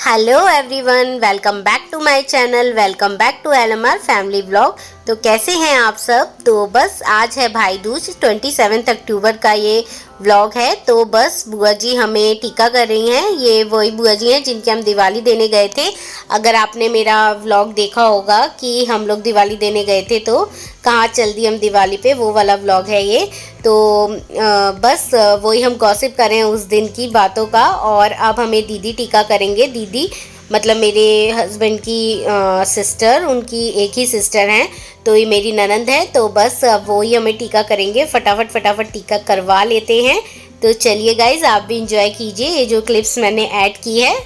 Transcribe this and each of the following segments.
Hello everyone, welcome back to my channel. Welcome back to LMR family blog. तो कैसे हैं आप सब। तो बस आज है भाई दूज, 27 अक्टूबर का ये व्लॉग है। तो बस बुआ जी हमें टीका कर रही हैं। ये वही बुआ जी हैं जिनके हम दिवाली देने गए थे। अगर आपने मेरा व्लॉग देखा होगा कि हम लोग दिवाली देने गए थे तो कहाँ चल दी हम दिवाली पे, वो वाला व्लॉग है ये। तो बस वही हम गॉसिप कर रहे हैं उस दिन की बातों का। और अब हमें दीदी टीका करेंगे। दीदी मतलब मेरे हस्बैंड की सिस्टर, उनकी एक ही सिस्टर हैं, तो ये मेरी ननंद है। तो बस अब वही हमें टीका करेंगे। फटाफट फटाफट टीका करवा लेते हैं। तो चलिए गाइज, आप भी इंजॉय कीजिए ये जो क्लिप्स मैंने ऐड की है।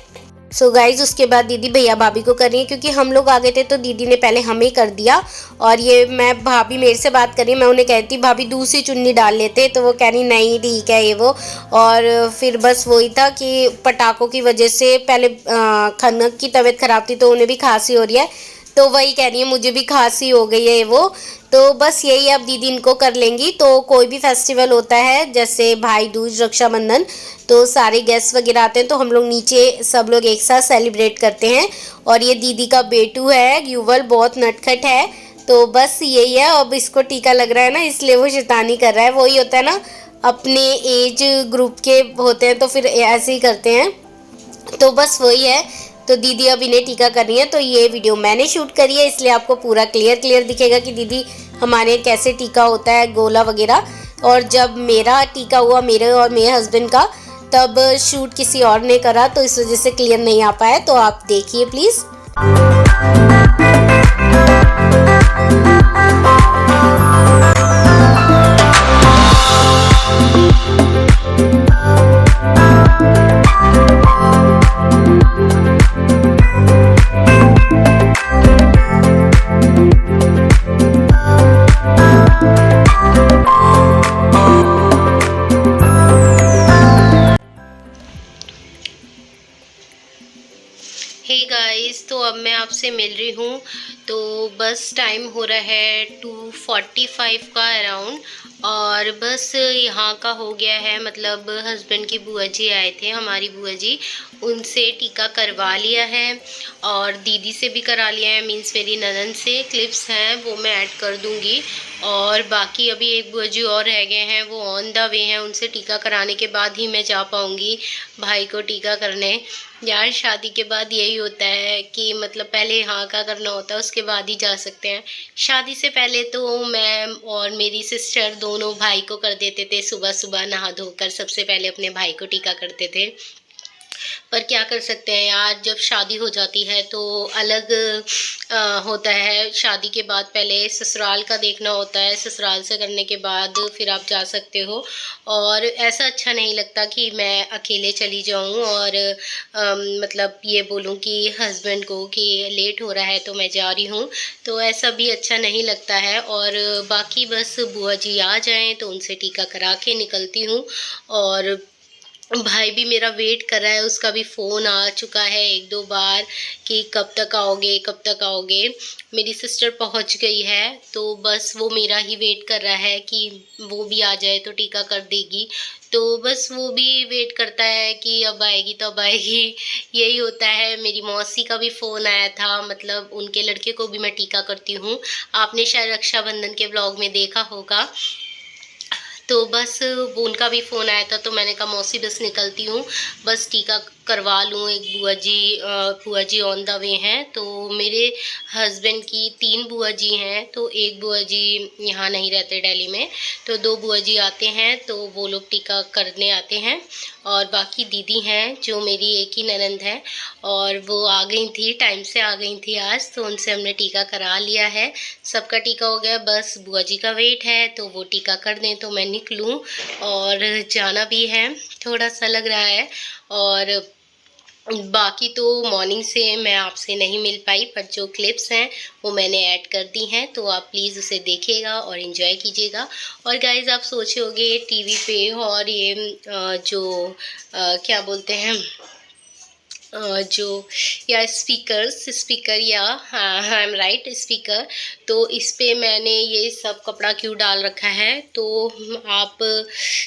सो गाइज उसके बाद दीदी भैया भाभी को कर रही है, क्योंकि हम लोग आ गए थे तो दीदी ने पहले हमें कर दिया। और ये मैं भाभी मेरे से बात कर रही है, मैं उन्हें कहती भाभी दूसरी चुन्नी डाल लेते, तो वो कह रही नहीं ठीक है ये वो। और फिर बस वही था कि पटाखों की वजह से पहले खनक की तबीयत खराब थी तो उन्हें भी खांसी हो रही है, तो वही कह रही है मुझे भी खांसी हो गई है वो। तो बस यही अब दीदी इनको कर लेंगी। तो कोई भी फेस्टिवल होता है जैसे भाई दूज, रक्षाबंधन, तो सारे गेस्ट वगैरह आते हैं तो हम लोग नीचे सब लोग एक साथ सेलिब्रेट करते हैं। और ये दीदी का बेटू है युवल, बहुत नटखट है। तो बस यही है, अब इसको टीका लग रहा है ना, इसलिए वो शैतानी कर रहा है। वही होता है ना, अपने एज ग्रुप के होते हैं तो फिर ऐसे ही करते हैं। तो बस वही है। तो दीदी अब इन्हें टीका कर रही है। तो ये वीडियो मैंने शूट करी है, इसलिए आपको पूरा क्लियर क्लियर दिखेगा कि दीदी हमारे कैसे टीका होता है, गोला वगैरह। और जब मेरा टीका हुआ, मेरे और मेरे हस्बैंड का, तब शूट किसी और ने करा तो इस वजह से क्लियर नहीं आ पाया। तो आप देखिए प्लीज़। हे गाइस, तो अब मैं आपसे मिल रही हूँ। तो बस टाइम हो रहा है 2:45 का अराउंड। और बस यहाँ का हो गया है, मतलब हस्बैंड की बुआ जी आए थे, हमारी बुआ जी, उनसे टीका करवा लिया है। और दीदी से भी करा लिया है, मीन्स मेरी ननंद से। क्लिप्स हैं वो मैं ऐड कर दूँगी। और बाकी अभी एक बुआ जी और रह गए हैं, वो ऑन द वे हैं। उनसे टीका कराने के बाद ही मैं जा पाऊँगी भाई को टीका करने। यार शादी के बाद यही होता है कि मतलब पहले यहाँ का करना होता है, उसके बाद ही जा सकते हैं। शादी से पहले तो मैं और मेरी सिस्टर दोनों भाई को कर देते थे। सुबह सुबह नहा धोकर सबसे पहले अपने भाई को टीका करते थे। पर क्या कर सकते हैं यार, जब शादी हो जाती है तो अलग होता है। शादी के बाद पहले ससुराल का देखना होता है, ससुराल से करने के बाद फिर आप जा सकते हो। और ऐसा अच्छा नहीं लगता कि मैं अकेले चली जाऊं और मतलब ये बोलूं कि हस्बैंड को कि लेट हो रहा है तो मैं जा रही हूं। तो ऐसा भी अच्छा नहीं लगता है। और बाकी बस बुआ जी आ जाएं तो उनसे टीका करा के निकलती हूँ। और भाई भी मेरा वेट कर रहा है, उसका भी फ़ोन आ चुका है एक दो बार कि कब तक आओगे, कब तक आओगे। मेरी सिस्टर पहुंच गई है, तो बस वो मेरा ही वेट कर रहा है कि वो भी आ जाए तो टीका कर देगी। तो बस वो भी वेट करता है कि अब आएगी तो अब आएगी। यही होता है। मेरी मौसी का भी फ़ोन आया था, मतलब उनके लड़के को भी मैं टीका करती हूँ। आपने शायद रक्षाबंधन के व्लॉग में देखा होगा। तो बस वो उनका भी फ़ोन आया था, तो मैंने कहा मौसी बस निकलती हूँ, बस टीका करवा लूँ। एक बुआ जी ऑन द वे हैं। तो मेरे हस्बैंड की 3 बुआ जी हैं, तो एक बुआ जी यहाँ नहीं रहते दिल्ली में, तो 2 बुआ जी आते हैं, तो वो लोग टीका करने आते हैं। और बाकी दीदी हैं जो मेरी एक ही ननंद है, और वो आ गई थी, टाइम से आ गई थी आज, तो उनसे हमने टीका करा लिया है। सबका टीका हो गया, बस बुआ जी का वेट है, तो वो टीका कर दें तो मैं निकलूँ। और जाना भी है, थोड़ा सा लग रहा है। और बाकी तो मॉर्निंग से मैं आपसे नहीं मिल पाई, पर जो क्लिप्स हैं वो मैंने ऐड कर दी हैं, तो आप प्लीज़ उसे देखिएगा और इन्जॉय कीजिएगा। और गाइज़ आप सोचे होंगे ये टीवी पे और ये जो क्या बोलते हैं, जो या स्पीकर या आई एम राइट स्पीकर। तो इस पे मैंने ये सब कपड़ा क्यों डाल रखा है, तो आप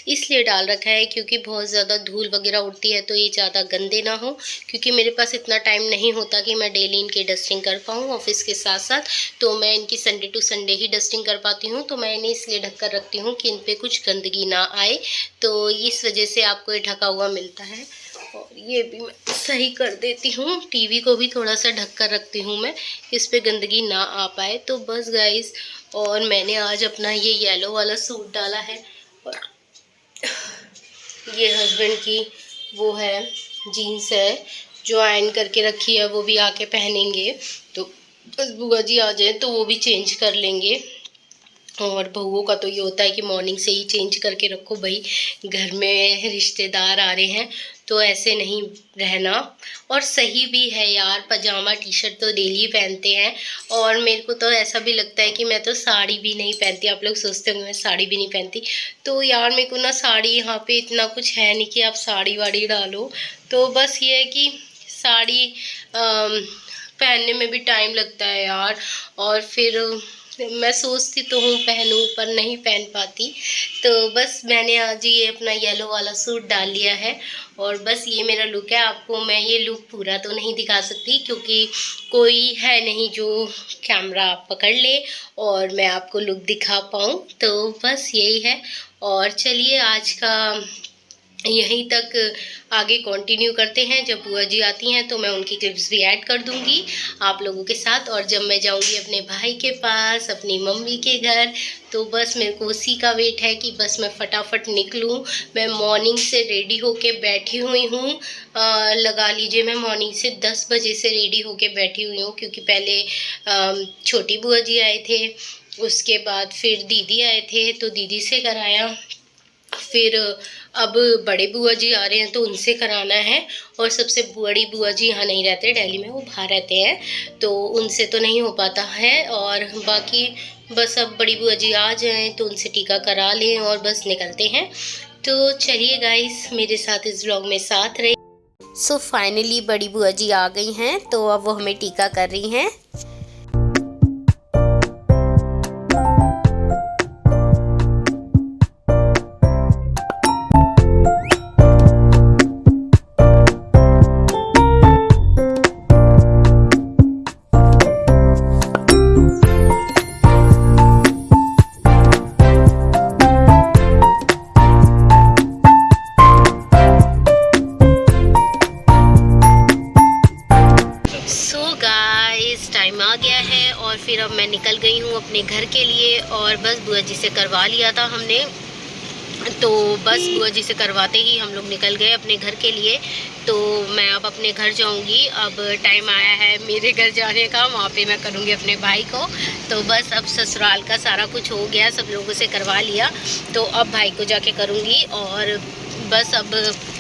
इसलिए डाल रखा है क्योंकि बहुत ज़्यादा धूल वगैरह उड़ती है तो ये ज़्यादा गंदे ना हो, क्योंकि मेरे पास इतना टाइम नहीं होता कि मैं डेली इनकी डस्टिंग कर पाऊँ ऑफिस के साथ साथ। तो मैं इनकी संडे टू संडे ही डस्टिंग कर पाती हूँ, तो मैं इन्हें इसलिए ढक कर रखती हूँ कि इन पर कुछ गंदगी ना आए। तो इस वजह से आपको ये ढका हुआ मिलता है। और ये भी मैं सही कर देती हूँ, टीवी को भी थोड़ा सा ढक कर रखती हूँ मैं, इस पे गंदगी ना आ पाए। तो बस गाइस, और मैंने आज अपना ये येलो वाला सूट डाला है, और ये हस्बैंड की वो है जीन्स है जो आयरन करके रखी है, वो भी आके पहनेंगे। तो बस बुआ जी आ जाए तो वो भी चेंज कर लेंगे। और बहुओं का तो ये होता है कि मॉर्निंग से ही चेंज करके रखो, भाई घर में रिश्तेदार आ रहे हैं तो ऐसे नहीं रहना। और सही भी है यार, पजामा टी शर्ट तो डेली पहनते हैं। और मेरे को तो ऐसा भी लगता है कि मैं तो साड़ी भी नहीं पहनती। आप लोग सोचते होंगे मैं साड़ी भी नहीं पहनती, तो यार मेरे को ना साड़ी यहाँ पे इतना कुछ है नहीं कि आप साड़ी वाड़ी डालो। तो बस ये है कि साड़ी पहनने में भी टाइम लगता है यार, और फिर मैं सोचती तो हूँ पहनूं पर नहीं पहन पाती। तो बस मैंने आज ये अपना येलो वाला सूट डाल लिया है, और बस ये मेरा लुक है। आपको मैं ये लुक पूरा तो नहीं दिखा सकती क्योंकि कोई है नहीं जो कैमरा पकड़ ले और मैं आपको लुक दिखा पाऊँ। तो बस यही है, और चलिए आज का यहीं तक आगे कंटिन्यू करते हैं। जब बुआ जी आती हैं तो मैं उनकी क्लिप्स भी ऐड कर दूंगी आप लोगों के साथ। और जब मैं जाऊंगी अपने भाई के पास, अपनी मम्मी के घर, तो बस मेरे को उसी का वेट है कि बस मैं फटाफट निकलूं। मैं मॉर्निंग से रेडी होके बैठी हुई हूँ, लगा लीजिए मैं मॉर्निंग से 10 बजे से रेडी होके बैठी हुई हूँ, क्योंकि पहले छोटी बुआ जी आए थे, उसके बाद फिर दीदी आए थे तो दीदी से कराया, फिर अब बड़े बुआ जी आ रहे हैं तो उनसे कराना है। और सबसे बड़ी बुआ जी यहाँ नहीं रहते, दिल्ली में, वो बाहर रहते हैं, तो उनसे तो नहीं हो पाता है। और बाकी बस अब बड़ी बुआ जी आ जाएं तो उनसे टीका करा लें और बस निकलते हैं। तो चलिए गाइस, मेरे साथ इस व्लॉग में साथ रहे। सो फाइनली बड़ी बुआ जी आ गई हैं, तो अब वो हमें टीका कर रही हैं। टाइम आ गया है और फिर अब मैं निकल गई हूँ अपने घर के लिए, और बस बुआ जी से करवा लिया था हमने, तो बस बुआ जी से करवाते ही हम लोग निकल गए अपने घर के लिए। तो मैं अब अपने घर जाऊंगी। अब टाइम आया है मेरे घर जाने का, वहाँ पे मैं करूँगी अपने भाई को। तो बस अब ससुराल का सारा कुछ हो गया, सब लोगों से करवा लिया, तो अब भाई को जाके करूँगी। और बस अब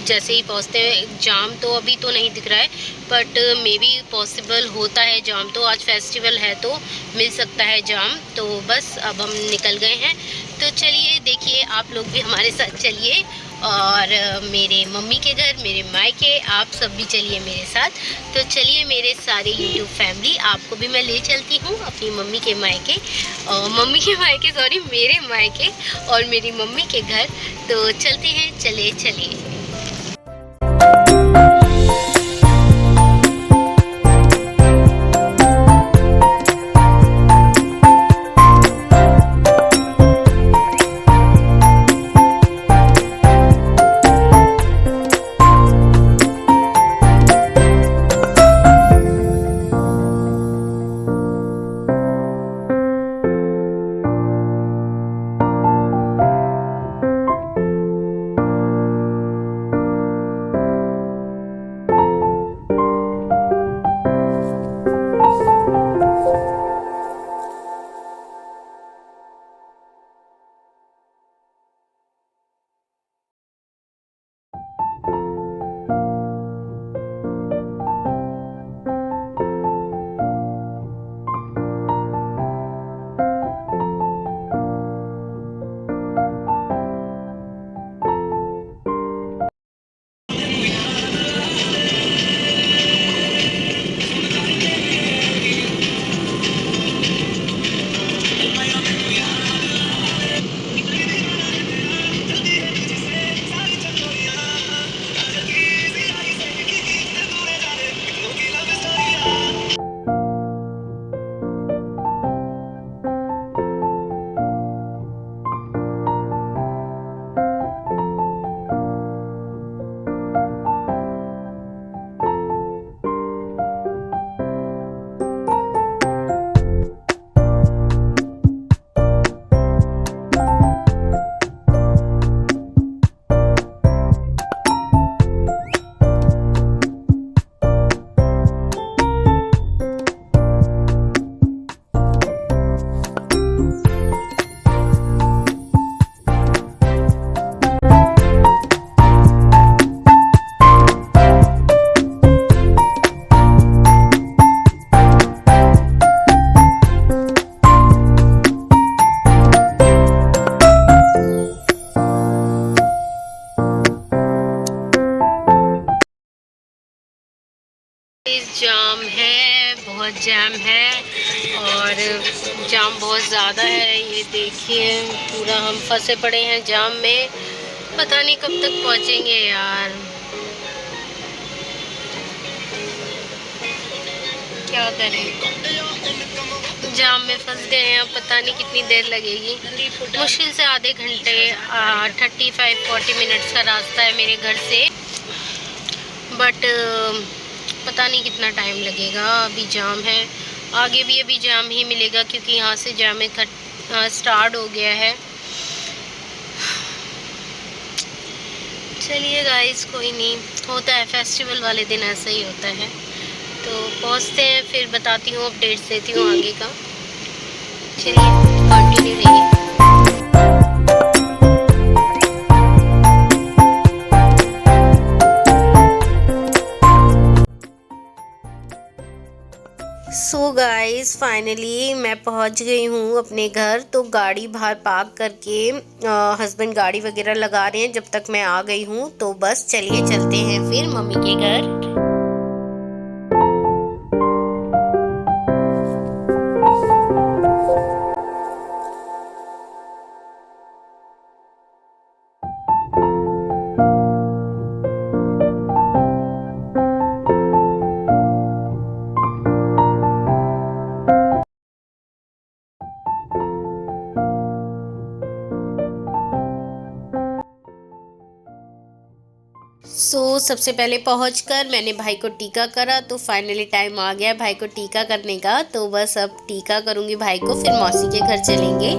जैसे ही पहुँचते हैं, जाम तो अभी तो नहीं दिख रहा है, बट मे बी पॉसिबल होता है जाम, तो आज फेस्टिवल है तो मिल सकता है जाम। तो बस अब हम निकल गए हैं। तो चलिए देखिए, आप लोग भी हमारे साथ चलिए, और मेरे मम्मी के घर, मेरे मायके, आप सब भी चलिए मेरे साथ। तो चलिए मेरे सारे यूट्यूब फैमिली, आपको भी मैं ले चलती हूँ अपनी मम्मी के मायके, सॉरी मेरे मायके और मेरी मम्मी के घर। तो चलते हैं, चलिए। जैम है और जाम बहुत ज़्यादा है। ये देखिए पूरा हम फंसे पड़े हैं जाम में, पता नहीं कब तक पहुंचेंगे यार। क्या करें, जाम में फंस गए हैं। अब पता नहीं कितनी देर लगेगी, मुश्किल से आधे घंटे 35-40 मिनट्स का रास्ता है मेरे घर से, बट पता नहीं कितना टाइम लगेगा। अभी जाम है, आगे भी अभी जाम ही मिलेगा क्योंकि यहाँ से जाम स्टार्ट हो गया है। चलिए गाइस, कोई नहीं, होता है फेस्टिवल वाले दिन, ऐसा ही होता है। तो पहुँचते हैं, फिर बताती हूँ, अपडेट्स देती हूँ आगे का। चलिए कंटिन्यू रहिए। सो गाइस, फाइनली मैं पहुंच गई हूँ अपने घर। तो गाड़ी बाहर पार्क करके हस्बैंड गाड़ी वगैरह लगा रहे हैं जब तक मैं आ गई हूँ। तो बस चलिए चलते हैं फिर मम्मी के घर। सबसे पहले पहुंचकर मैंने भाई को टीका करा। तो फाइनली टाइम आ गया भाई को टीका करने का। तो बस अब टीका करूंगी भाई को, फिर मौसी के घर चलेंगे।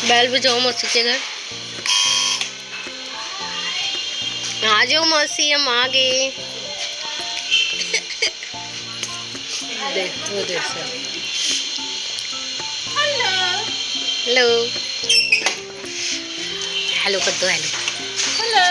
बैल बजाओ मौसी के घर। आ जाओ मौसी, हम आ गए। देखो देखो, हेलो हेलो हेलो कर दो, हेलो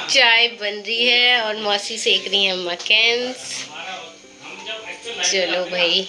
चाय बन रही है और मौसी सेक रही है मकैन्स। चलो भाई,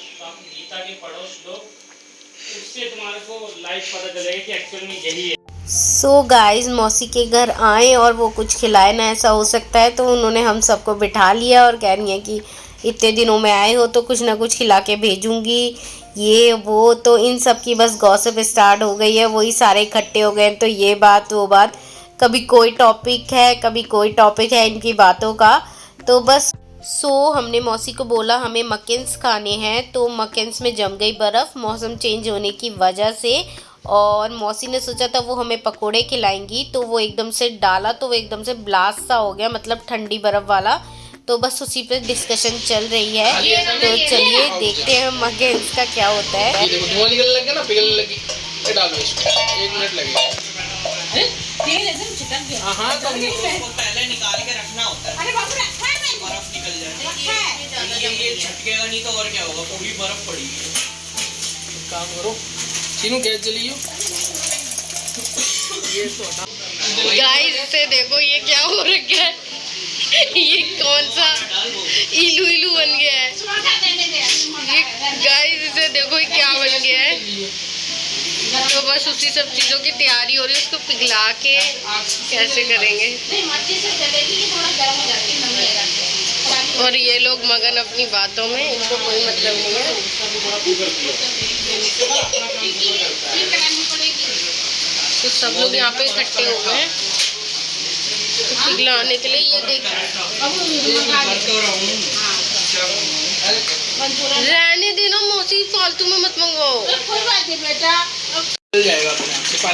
सो गाइस, मौसी के घर आए और वो कुछ खिलाए ना, ऐसा हो सकता है। तो उन्होंने हम सबको बिठा लिया और कह रही हैं कि इतने दिनों में आए हो तो कुछ ना कुछ खिला के भेजूंगी, ये वो। तो इन सब की बस गॉसिप स्टार्ट हो गई है, वही सारे इकट्ठे हो गए। तो ये बात वो बात, कभी कोई टॉपिक है कभी कोई टॉपिक है इनकी बातों का। तो बस हमने मौसी को बोला हमें मकेन्स खाने हैं। तो मकेन्स में जम गई बर्फ़ मौसम चेंज होने की वजह से, और मौसी ने सोचा था वो हमें पकोड़े खिलाएंगी। तो वो एकदम से डाला तो वो एकदम से ब्लास्ट सा हो गया, मतलब ठंडी बर्फ़ वाला। तो बस उसी पे डिस्कशन चल रही है। तो चलिए देखते हैं मकेन्स का क्या होता है। धुआं निकलने लग गया ना, पिघलने लगी। ये डालो इसको, 1 मिनट लगेगा। तेल एकदम चिकन गया। हां, तो उसको पहले निकाल के रखना होता है। अरे बाप रे, रखा है मैंने, बर्फ निकल जाए। रखा है, ये झटकेगा नहीं तो और क्या होगा, पूरी बर्फ पड़ी है। काम करो, तीनों गैस जलियो। ये तो हटा गाइस इसे देखो ये क्या हो रखा है। ये कौन सा इलू इलू बन गया है ये। गाइस इसे देखो ये क्या बन गया है। तो बस उसी सब चीज़ों की तैयारी हो रही है, उसको पिघला के कैसे करेंगे। और ये लोग मगन अपनी बातों में, इनको कोई मतलब नहीं है। तो सब लोग यहाँ पे इकट्ठे हो गए हैं पिघलाने के लिए। ये देखिए रहने देना मौसी, फालतू में मत मंगवाओ।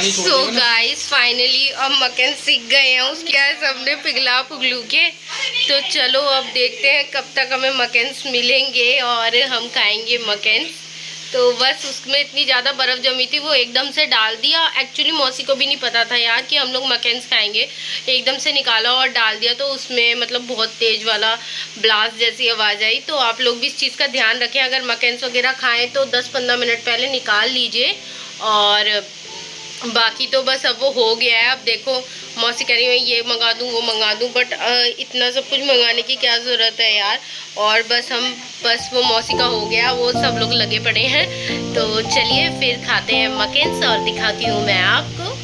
सो गाइस फाइनली अब मक्खन सीख गए हैं उसके सबने पिघला पुगलू के। तो चलो अब देखते हैं कब तक हमें मक्खन्स मिलेंगे और हम खाएंगे मक्खन्स। तो बस उसमें इतनी ज़्यादा बर्फ़ जमी थी, वो एकदम से डाल दिया। एक्चुअली मौसी को भी नहीं पता था यार कि हम लोग मक्खन्स खाएंगे, एकदम से निकाला और डाल दिया। तो उसमें मतलब बहुत तेज़ वाला ब्लास्ट जैसी आवाज़ आई। तो आप लोग भी इस चीज़ का ध्यान रखें, अगर मक्खन्स वगैरह खाएँ तो 10-15 मिनट पहले निकाल लीजिए। और बाकी तो बस अब वो हो गया है। अब देखो मौसी कह रही है ये मंगा दूँ वो मंगा दूँ, बट इतना सब कुछ मंगाने की क्या ज़रूरत है यार। और बस वो मौसी का हो गया, वो सब लोग लगे पड़े हैं। तो चलिए फिर खाते हैं मक्खन्स और दिखाती हूँ मैं आपको।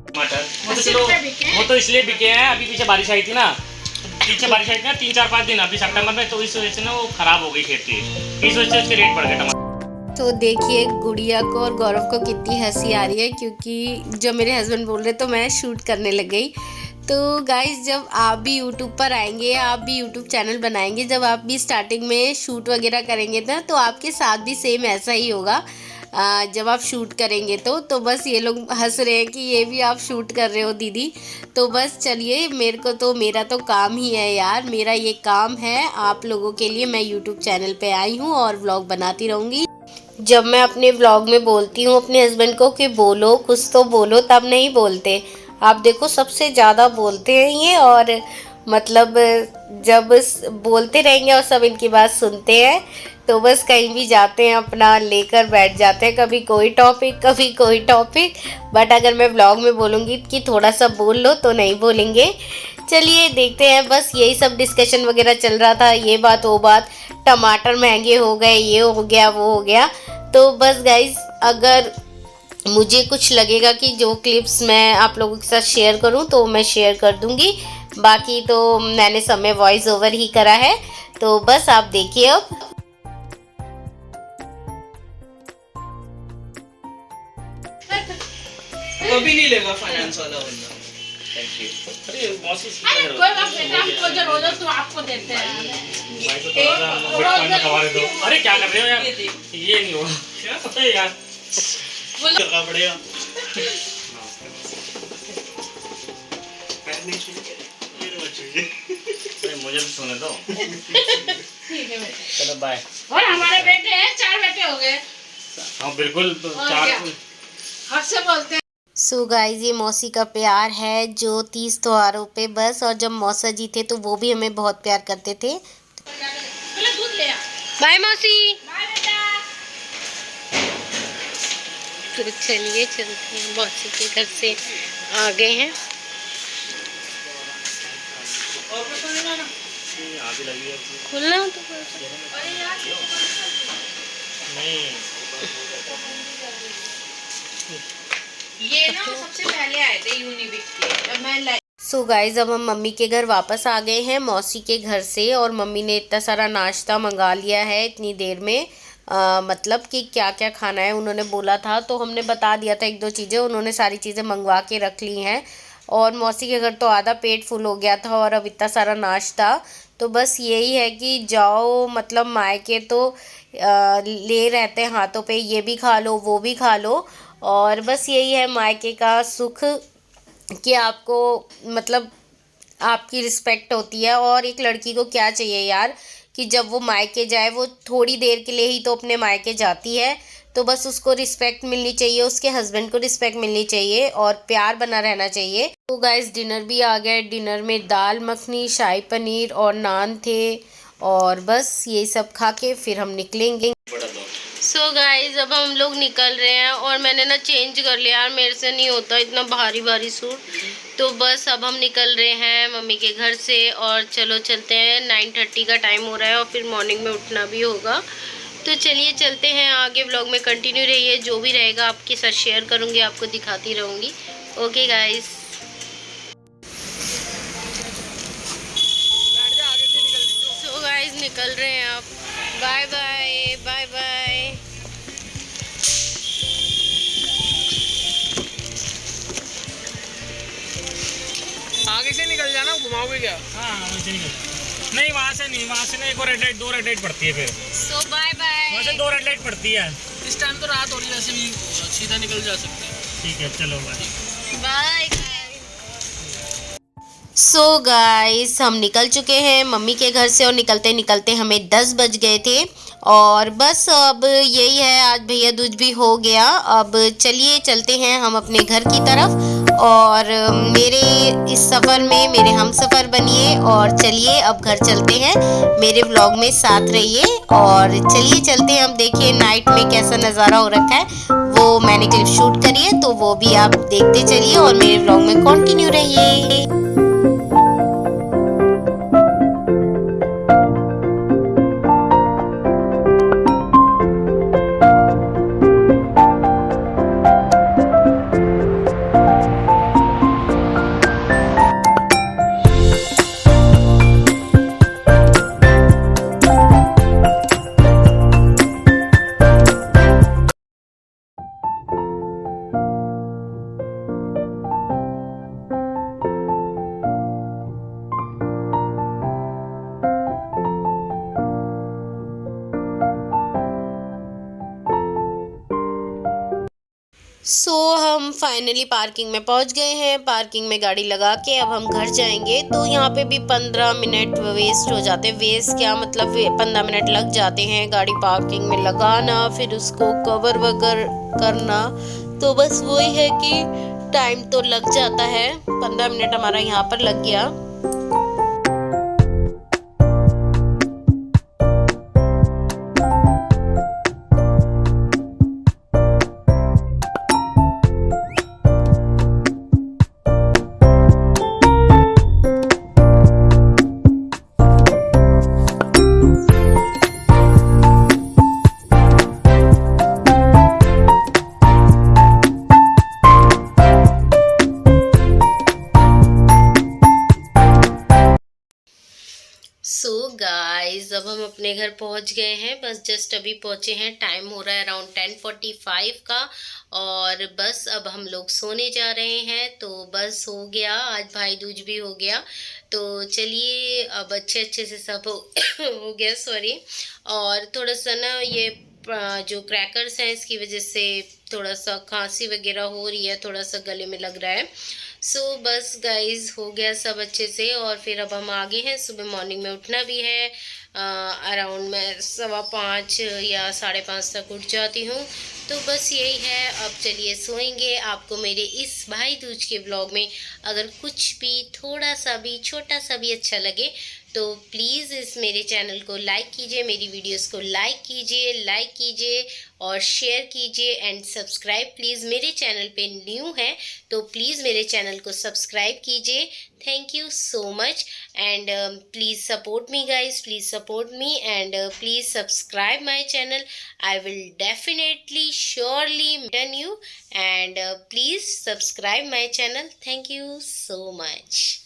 टमाटर वो तो चलो वो तो इसलिए बिके हैं, अभी पीछे बारिश आई थी ना, पीछे बारिश आई थी ना 3-4-5 दिन अभी सितंबर में, तो इस वजह से ना वो खराब हो गई खेती, इस वजह से उसके रेट बढ़ गए टमाटर। तो देखिए गुड़िया को और गौरव को कितनी हंसी आ रही है, क्योंकि जब मेरे हस्बैंड बोल रहे तो मैं शूट करने लग गई। तो गाइस जब आप भी यूट्यूब पर आएंगे, आप भी यूट्यूब चैनल बनाएंगे, जब आप भी स्टार्टिंग में शूट वगैरह करेंगे ना, तो आपके साथ भी सेम ऐसा ही होगा। जब आप शूट करेंगे तो बस ये लोग हंस रहे हैं कि ये भी आप शूट कर रहे हो दीदी। तो बस चलिए, मेरा तो काम ही है यार, मेरा ये काम है आप लोगों के लिए। मैं यूट्यूब चैनल पे आई हूँ और व्लॉग बनाती रहूँगी। जब मैं अपने व्लॉग में बोलती हूँ अपने हस्बैंड को कि बोलो कुछ तो बोलो, तब नहीं बोलते। आप देखो सबसे ज़्यादा बोलते हैं ये, और मतलब जब बोलते रहेंगे और सब इनकी बात सुनते हैं तो बस कहीं भी जाते हैं अपना लेकर बैठ जाते हैं, कभी कोई टॉपिक। बट अगर मैं व्लॉग में बोलूँगी कि थोड़ा सा बोल लो तो नहीं बोलेंगे। चलिए देखते हैं, बस यही सब डिस्कशन वगैरह चल रहा था, ये बात वो बात, टमाटर महंगे हो गए, ये हो गया वो हो गया। तो बस गाइज अगर मुझे कुछ लगेगा कि जो क्लिप्स मैं आप लोगों के साथ शेयर करूं तो मैं शेयर कर दूंगी, बाकी तो मैंने समय वॉइस ओवर ही करा है। तो बस आप देखिए अब। कभी नहीं लेगा फाइनेंस वाला बंदा। Thank you. अरे मौसी कोई बात नहीं, हमको जरूरत तो आपको देते हैं। बिटकॉइन में खवा दो। अरे क्या कर रहे हो यार, ये नहीं होगा अरे यार करना पड़ेगा। मुझे भी सुने दो। ठीक है बेटे, चलो बाय। और हमारे बेटे हैं, 4 बेटे हो गए। हाँ बिल्कुल, तो और 4 क्या? हक से बोलते हैं। सो गाइज ये मौसी का प्यार है जो 30 त्योहारों पे बस, और जब मौसा जी थे तो वो भी हमें बहुत प्यार करते थे। पहले दूध ले आ। बाय मौसी। बाय बेटा। तो चलिए चलते हैं, मौसी के घर से आ गए हैं। और कुछ नहीं ना। आगे लगी है खुलना तो नहीं। ये ना सबसे पहले आए थे यूनिबिक के, जब मैं सो गाइज अब हम मम्मी के घर वापस आ गए हैं मौसी के घर से, और मम्मी ने इतना सारा नाश्ता मंगा लिया है इतनी देर में। मतलब कि क्या क्या खाना है उन्होंने बोला था, तो हमने बता दिया था 1-2 चीज़ें, उन्होंने सारी चीज़ें मंगवा के रख ली हैं। और मौसी के घर तो आधा पेट फुल हो गया था, और अब इतना सारा नाश्ता। तो बस यही है कि जाओ मतलब मायके तो ले रहते हैं हाथों पे, ये भी खा लो वो भी खा लो। और बस यही है मायके का सुख कि आपको मतलब आपकी रिस्पेक्ट होती है। और एक लड़की को क्या चाहिए यार कि जब वो मायके जाए, वो थोड़ी देर के लिए ही तो अपने मायके जाती है, तो बस उसको रिस्पेक्ट मिलनी चाहिए, उसके हस्बैंड को रिस्पेक्ट मिलनी चाहिए और प्यार बना रहना चाहिए। तो गाइस डिनर भी आ गया। डिनर में दाल मखनी, शाही पनीर और नान थे, और बस यही सब खा के फिर हम निकलेंगे। सो गाइस अब हम लोग निकल रहे हैं, और मैंने ना चेंज कर लिया यार, मेरे से नहीं होता इतना भारी भारी सूट। तो बस अब हम निकल रहे हैं मम्मी के घर से, और चलो चलते हैं। 9:30 का टाइम हो रहा है और फिर मॉर्निंग में उठना भी होगा। तो चलिए चलते हैं, आगे व्लॉग में कंटिन्यू रहिए, जो भी रहेगा आपके साथ शेयर करूँगी, आपको दिखाती रहूँगी। Okay guys. सो गाइस निकल रहे हैं आप। Bye bye bye bye. आगे से निकल जाना, घुमाओगे क्या? हाँ वहाँ से निकल, नहीं वहाँ से नहीं, वहाँ से नहीं, एक और रेड लाइट, 2 रेड लाइट पड़ती है फिर। सो बाय बाय। वहाँ से 2 रेड लाइट पड़ती है। इस टाइम तो रात हो रही है, ऐसे नहीं सीधा निकल जा सकते। ठीक है चलो बाय बाय। सो गाइस हम निकल चुके हैं मम्मी के घर से, और निकलते निकलते हमें 10 बज गए थे। और बस अब यही है, आज भैया दूज भी हो गया। अब चलिए चलते हैं हम अपने घर की तरफ, और मेरे इस सफ़र में मेरे हम सफ़र बनिए। और चलिए अब घर चलते हैं, मेरे व्लॉग में साथ रहिए। और चलिए चलते हैं, हम देखिए नाइट में कैसा नज़ारा हो रखा है, वो मैंने क्लिप शूट करी है, तो वो भी आप देखते चलिए और मेरे व्लॉग में कंटिन्यू रहिए। सो हम फाइनली पार्किंग में पहुंच गए हैं। पार्किंग में गाड़ी लगा के अब हम घर जाएंगे। तो यहाँ पे भी 15 मिनट वेस्ट हो जाते हैं। वेस्ट क्या मतलब 15 मिनट लग जाते हैं गाड़ी पार्किंग में लगाना, फिर उसको कवर वगर करना। तो बस वही है कि टाइम तो लग जाता है। 15 मिनट हमारा यहाँ पर लग गया। सो गाइस अब हम अपने घर पहुंच गए हैं, बस जस्ट अभी पहुंचे हैं। टाइम हो रहा है अराउंड 10:45 का, और बस अब हम लोग सोने जा रहे हैं। तो बस हो गया, आज भाई दूज भी हो गया। तो चलिए अब अच्छे से सब हो गया, सॉरी। और थोड़ा सा ना ये जो क्रैकर्स हैं इसकी वजह से थोड़ा सा खांसी वगैरह हो रही है, थोड़ा सा गले में लग रहा है। सो बस गाइज हो गया सब अच्छे से। और फिर अब हम आगे हैं, सुबह मॉर्निंग में उठना भी है। अराउंड मैं 5:15 या 5:30 तक उठ जाती हूँ। तो बस यही है, अब चलिए सोएंगे। आपको मेरे इस भाई दूज के ब्लॉग में अगर कुछ भी थोड़ा सा भी छोटा सा भी अच्छा लगे तो प्लीज़ इस मेरे चैनल को लाइक कीजिए, मेरी वीडियोस को लाइक कीजिए और शेयर कीजिए एंड सब्सक्राइब प्लीज़। मेरे चैनल पे न्यू है तो प्लीज़ मेरे चैनल को सब्सक्राइब कीजिए। Thank you so much and please support me guys, please support me and please subscribe my channel. I will definitely surely return you and please subscribe my channel. Thank you so much.